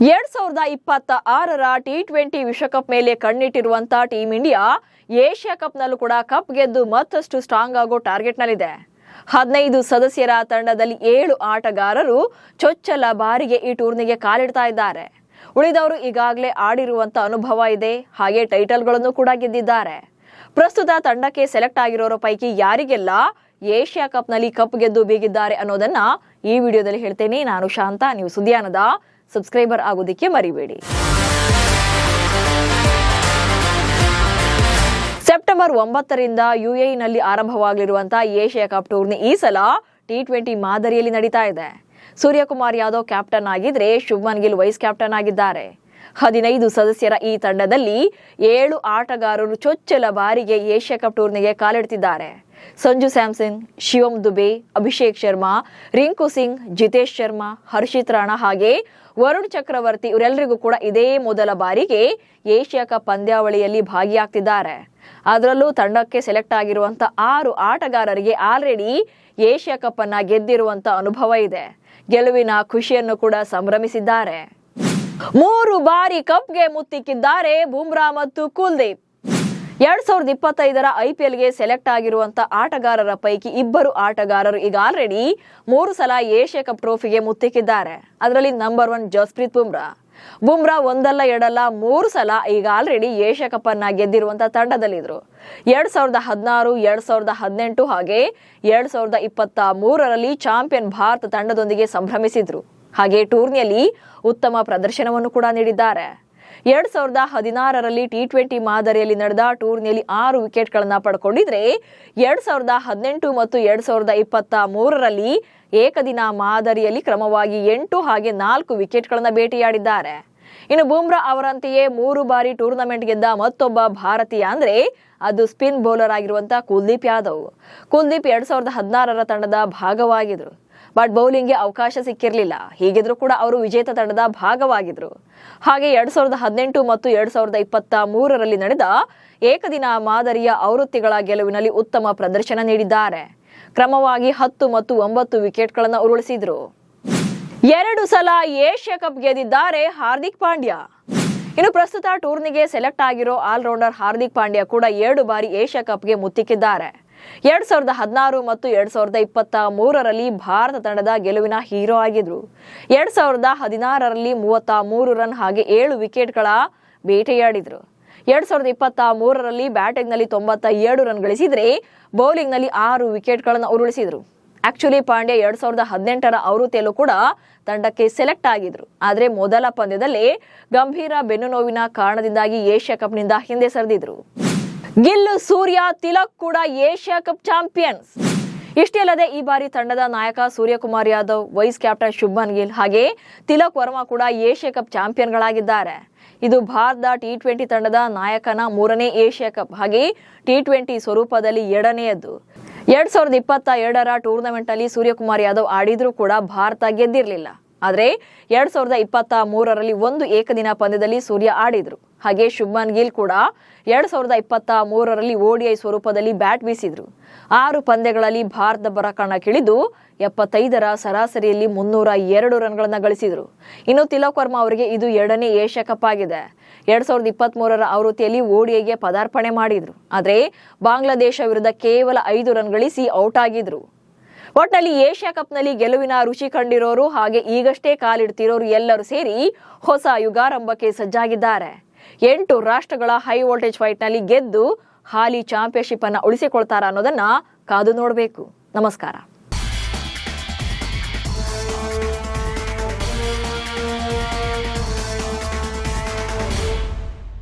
2026ರ T20 ವಿಶ್ವಕಪ್ ಮೇಲೆ ಕಣ್ಣಿಟ್ಟಿರುವಂತ team India Asia ಕಪ್ನಲ್ಲೂ ಕೂಡ ಕಪ್ ಗೆದ್ದು ಮತ್ತಷ್ಟು ಸ್ಟ್ರಾಂಗ್ ಆಗೋ ಟಾರ್ಗೆಟ್ನಲ್ಲಿದೆ. 15 ಸದಸ್ಯರ ತಂಡದಲ್ಲಿ 7 ಆಟಗಾರರು ಚೊಚ್ಚಲ ಬಾರಿಗೆ ಈ ಟೂರ್ನಿಗೆ ಕಾಲಿಡ್ತಾ ಇದ್ದಾರೆ. ಉಳಿದವರು ಈಗಾಗಲೇ ಆಡಿರುವಂತ ಅನುಭವ ಇದೆ, ಹಾಗೆ ಟೈಟಲ್ಗಳನ್ನು ಕೂಡ ಗೆದ್ದಿದ್ದಾರೆ. ಪ್ರಸ್ತುತ ತಂಡಕ್ಕೆ ಸೆಲೆಕ್ಟ್ ಆಗಿರೋರ ಪೈಕಿ ಯಾರಿಗೆಲ್ಲ ಏಷ್ಯಾ ಕಪ್ನಲ್ಲಿ ಕಪ್ ಗೆದ್ದು ಬೀಗಿದ್ದಾರೆ ಅನ್ನೋದನ್ನ ಈ ವಿಡಿಯೋದಲ್ಲಿ ಹೇಳ್ತೇನೆ. ನಾನು ಶಾಂತ, ನೀವು ಸುದ್ದಿಯಾನದ ಸಬ್ಸ್ಕ್ರೈಬರ್ ಆಗೋದಕ್ಕೆ ಮರಿಬೇಡಿ. ಸೆಪ್ಟೆಂಬರ್ 9ರಿಂದ ಯುಎಇನಲ್ಲಿ ಆರಂಭವಾಗಲಿರುವಂತಹ ಏಷ್ಯಾ ಕಪ್ ಟೂರ್ನಿ ಈ ಸಲ ಟಿ20 ಮಾದರಿಯಲ್ಲಿ ನಡೀತಾ ಇದೆ. ಸೂರ್ಯಕುಮಾರ್ ಯಾದವ್ ಕ್ಯಾಪ್ಟನ್ ಆಗಿದ್ರೆ ಶುಭ್ಮನ್ ಗಿಲ್ ವೈಸ್ ಕ್ಯಾಪ್ಟನ್ ಆಗಿದ್ದಾರೆ. 15 ಸದಸ್ಯರ ಈ ತಂಡದಲ್ಲಿ 7 ಆಟಗಾರರು ಚೊಚ್ಚಲ ಬಾರಿಗೆ ಏಷ್ಯಾ ಕಪ್ ಟೂರ್ನಿಗೆ ಕಾಲಿಡ್ತಿದ್ದಾರೆ. ಸಂಜು ಸ್ಯಾಮ್ಸನ್, ಶಿವಮ್ ದುಬೆ, ಅಭಿಷೇಕ್ ಶರ್ಮಾ, ರಿಂಕು ಸಿಂಗ್, ಜಿತೇಶ್ ಶರ್ಮಾ, ಹರ್ಷಿತ್ ರಾಣಾ ಹಾಗೆ ವರುಣ್ ಚಕ್ರವರ್ತಿ ಇವರೆಲ್ಲರಿಗೂ ಕೂಡ ಇದೇ ಮೊದಲ ಬಾರಿಗೆ ಏಷ್ಯಾ ಕಪ್ ಪಂದ್ಯಾವಳಿಯಲ್ಲಿ ಭಾಗಿಯಾಗ್ತಿದ್ದಾರೆ. ಅದರಲ್ಲೂ ತಂಡಕ್ಕೆ ಸೆಲೆಕ್ಟ್ ಆಗಿರುವಂತ 6 ಆಟಗಾರರಿಗೆ ಆಲ್ರೆಡಿ ಏಷ್ಯಾ ಕಪ್ ಅನ್ನ ಗೆದ್ದಿರುವಂತ ಅನುಭವ ಇದೆ. ಗೆಲುವಿನ ಖುಷಿಯನ್ನು ಕೂಡ ಸಂಭ್ರಮಿಸಿದ್ದಾರೆ. 3 ಬಾರಿ ಕಪ್ಗೆ ಮುತ್ತಿಕ್ಕಿದ್ದಾರೆ ಬುಮ್ರಾ ಮತ್ತು ಕುಲ್ದೀಪ್. 2025ರ IPLಗೆ ಸೆಲೆಕ್ಟ್ ಆಗಿರುವಂತ ಆಟಗಾರರ ಪೈಕಿ 2 ಆಟಗಾರರು ಈಗ ಆಲ್ರೆಡಿ 3 ಸಲ ಏಷ್ಯಾ ಕಪ್ ಟ್ರೋಫಿಗೆ ಮುತ್ತಿಕ್ಕಿದ್ದಾರೆ. ಅದರಲ್ಲಿ ನಂಬರ್ 1 ಜಸ್ಪ್ರೀತ್ ಬುಮ್ರಾ. ಬುಮ್ರಾ ಒಂದಲ್ಲ ಎರಡಲ್ಲ 3 ಸಲ ಈಗ ಆಲ್ರೆಡಿ ಏಷ್ಯಾ ಕಪ್ ಅನ್ನ ಗೆದ್ದಿರುವಂತ ತಂಡದಲ್ಲಿದ್ರು. 2016, 2018 ಹಾಗೆ 2023ರಲ್ಲಿ ಚಾಂಪಿಯನ್ ಭಾರತ ತಂಡದೊಂದಿಗೆ ಸಂಭ್ರಮಿಸಿದ್ರು. ಹಾಗೆ ಟೂರ್ನಿಯಲ್ಲಿ ಉತ್ತಮ ಪ್ರದರ್ಶನವನ್ನು ಕೂಡ ನೀಡಿದ್ದಾರೆ. 2016ರಲ್ಲಿ ಟಿ20 ಮಾದರಿಯಲ್ಲಿ ನಡೆದ ಟೂರ್ನಿಯಲ್ಲಿ 6 ವಿಕೆಟ್ಗಳನ್ನು ಪಡ್ಕೊಂಡಿದ್ರೆ 2018 ಮತ್ತು 2023ರಲ್ಲಿ ಏಕದಿನ ಮಾದರಿಯಲ್ಲಿ ಕ್ರಮವಾಗಿ 8 ಹಾಗೆ 4 ವಿಕೆಟ್ಗಳನ್ನು ಬೇಟೆಯಾಡಿದ್ದಾರೆ. ಇನ್ನು ಬುಮ್ರಾ ಅವರಂತೆಯೇ 3 ಬಾರಿ ಟೂರ್ನಮೆಂಟ್ ಗೆದ್ದ ಮತ್ತೊಬ್ಬ ಭಾರತೀಯ ಅಂದ್ರೆ ಅದು ಸ್ಪಿನ್ ಬೌಲರ್ ಆಗಿರುವಂತಹ ಕುಲ್ದೀಪ್ ಯಾದವ್. ಕುಲ್ದೀಪ್ 2016ರ ತಂಡದ ಭಾಗವಾಗಿದ್ರು, ಬಟ್ ಬೌಲಿಂಗ್ಗೆ ಅವಕಾಶ ಸಿಕ್ಕಿರಲಿಲ್ಲ. ಹೀಗಿದ್ರು ಕೂಡ ಅವರು ವಿಜೇತ ತಂಡದ ಭಾಗವಾಗಿದ್ರು. ಹಾಗೆ 2018 ಮತ್ತು 2023ರಲ್ಲಿ ನಡೆದ ಏಕದಿನ ಮಾದರಿಯ ಆವೃತ್ತಿಗಳ ಗೆಲುವಿನಲ್ಲಿ ಉತ್ತಮ ಪ್ರದರ್ಶನ ನೀಡಿದ್ದಾರೆ. ಕ್ರಮವಾಗಿ 10 ಮತ್ತು 9 ವಿಕೆಟ್ಗಳನ್ನು ಉರುಳಿಸಿದ್ರು. 2 ಸಲ ಏಷ್ಯಾ ಕಪ್ ಗೆದ್ದಿದ್ದಾರೆ ಹಾರ್ದಿಕ್ ಪಾಂಡ್ಯ. ಇನ್ನು ಪ್ರಸ್ತುತ ಟೂರ್ನಿಗೆ ಸೆಲೆಕ್ಟ್ ಆಗಿರೋ ಆಲ್ರೌಂಡರ್ ಹಾರ್ದಿಕ್ ಪಾಂಡ್ಯ ಕೂಡ 2 ಬಾರಿ ಏಷ್ಯಾ ಕಪ್ಗೆ ಮುತ್ತಿಕ್ಕಿದ್ದಾರೆ. 2016 ಮತ್ತು 2023ರಲ್ಲಿ ಭಾರತ ತಂಡದ ಗೆಲುವಿನ ಹೀರೋ ಆಗಿದ್ರು. 2016ರಲ್ಲಿ 33 ರನ್ ಹಾಗೆ 7 ವಿಕೆಟ್ಗಳ ಬೇಟೆಯಾಡಿದ್ರು. 2023ರಲ್ಲಿ ಬ್ಯಾಟಿಂಗ್ನಲ್ಲಿ 97 ರನ್ ಗಳಿಸಿದ್ರೆ ಬೌಲಿಂಗ್ನಲ್ಲಿ 6 ವಿಕೆಟ್ಗಳನ್ನು ಉರುಳಿಸಿದ್ರು. ಆಕ್ಚುಲಿ ಪಾಂಡ್ಯ 2018ರ ಆವೃತ್ತಿಯಲ್ಲೂ ಕೂಡ ತಂಡಕ್ಕೆ ಸೆಲೆಕ್ಟ್ ಆಗಿದ್ರು. ಆದರೆ ಮೊದಲ ಪಂದ್ಯದಲ್ಲೇ ಗಂಭೀರ ಬೆನ್ನು ನೋವಿನ ಕಾರಣದಿಂದಾಗಿ ಏಷ್ಯಾ ಕಪ್ನಿಂದ ಹಿಂದೆ ಸರಿದಿದ್ರು. ಗಿಲ್, ಸೂರ್ಯ, ತಿಲಕ್ ಕೂಡ ಏಷ್ಯಾ ಕಪ್ ಚಾಂಪಿಯನ್ಸ್. ಇಷ್ಟೇ ಅಲ್ಲದೆ ಈ ಬಾರಿ ತಂಡದ ನಾಯಕ ಸೂರ್ಯಕುಮಾರ್ ಯಾದವ್, ವೈಸ್ ಕ್ಯಾಪ್ಟನ್ ಶುಭ್ಮನ್ ಗಿಲ್ ಹಾಗೆ ತಿಲಕ್ ವರ್ಮಾ ಕೂಡ ಏಷ್ಯಾ ಕಪ್ ಚಾಂಪಿಯನ್ಗಳಾಗಿದ್ದಾರೆ. ಇದು ಭಾರತದ ಟಿ20 ತಂಡದ ನಾಯಕನ 3ನೇ ಏಷ್ಯಾ ಕಪ್ ಹಾಗೆ ಟಿ20 ಸ್ವರೂಪದಲ್ಲಿ 2ನೇಯದ್ದು. 2022ರ ಟೂರ್ನಮೆಂಟ್ ನಲ್ಲಿ ಸೂರ್ಯಕುಮಾರ್ ಯಾದವ್ ಆಡಿದ್ರೂ ಕೂಡ ಭಾರತ ಗೆದ್ದಿರಲಿಲ್ಲ. ಆದರೆ 2023ರಲ್ಲಿ 1 ಏಕದಿನ ಪಂದ್ಯದಲ್ಲಿ ಸೂರ್ಯ ಆಡಿದ್ರು. ಹಾಗೆ ಶುಭ್ಮನ್ ಗಿಲ್ ಕೂಡ 2023ರಲ್ಲಿ ODI ಸ್ವರೂಪದಲ್ಲಿ ಬ್ಯಾಟ್ ಬೀಸಿದ್ರು. 6 ಪಂದ್ಯಗಳಲ್ಲಿ ಭಾರತ ಬರ ಕಣಕ್ಕಿಳಿದು 75ರ ಸರಾಸರಿಯಲ್ಲಿ 302 ರನ್ಗಳನ್ನು ಗಳಿಸಿದ್ರು. ಇನ್ನು ತಿಲಕ್ ವರ್ಮಾ ಅವರಿಗೆ ಇದು 2ನೇ ಏಷ್ಯಾ ಕಪ್ ಆಗಿದೆ. 2023ರ ಆವೃತ್ತಿಯಲ್ಲಿ ODIಗೆ ಪದಾರ್ಪಣೆ ಮಾಡಿದ್ರು. ಆದರೆ ಬಾಂಗ್ಲಾದೇಶ ವಿರುದ್ಧ ಕೇವಲ 5 ರನ್ ಗಳಿಸಿ ಔಟ್ ಆಗಿದ್ರು. ಒಟ್ನಲ್ಲಿ ಏಷ್ಯಾ ಕಪ್ನಲ್ಲಿ ಗೆಲುವಿನ ರುಚಿ ಕಂಡಿರೋರು ಹಾಗೆ ಈಗಷ್ಟೇ ಕಾಲಿಡ್ತಿರೋರು ಎಲ್ಲರೂ ಸೇರಿ ಹೊಸ ಯುಗಾರಂಭಕ್ಕೆ ಸಜ್ಜಾಗಿದ್ದಾರೆ. 8 ರಾಷ್ಟ್ರಗಳ ಹೈ ವೋಲ್ಟೇಜ್ ಫೈಟ್ನಲ್ಲಿ ಗೆದ್ದು ಹಾಲಿ ಚಾಂಪಿಯನ್ಶಿಪ್ ಅನ್ನ ಉಳಿಸಿಕೊಳ್ತಾರ ಅನ್ನೋದನ್ನ ಕಾದು ನೋಡಬೇಕು. ನಮಸ್ಕಾರ.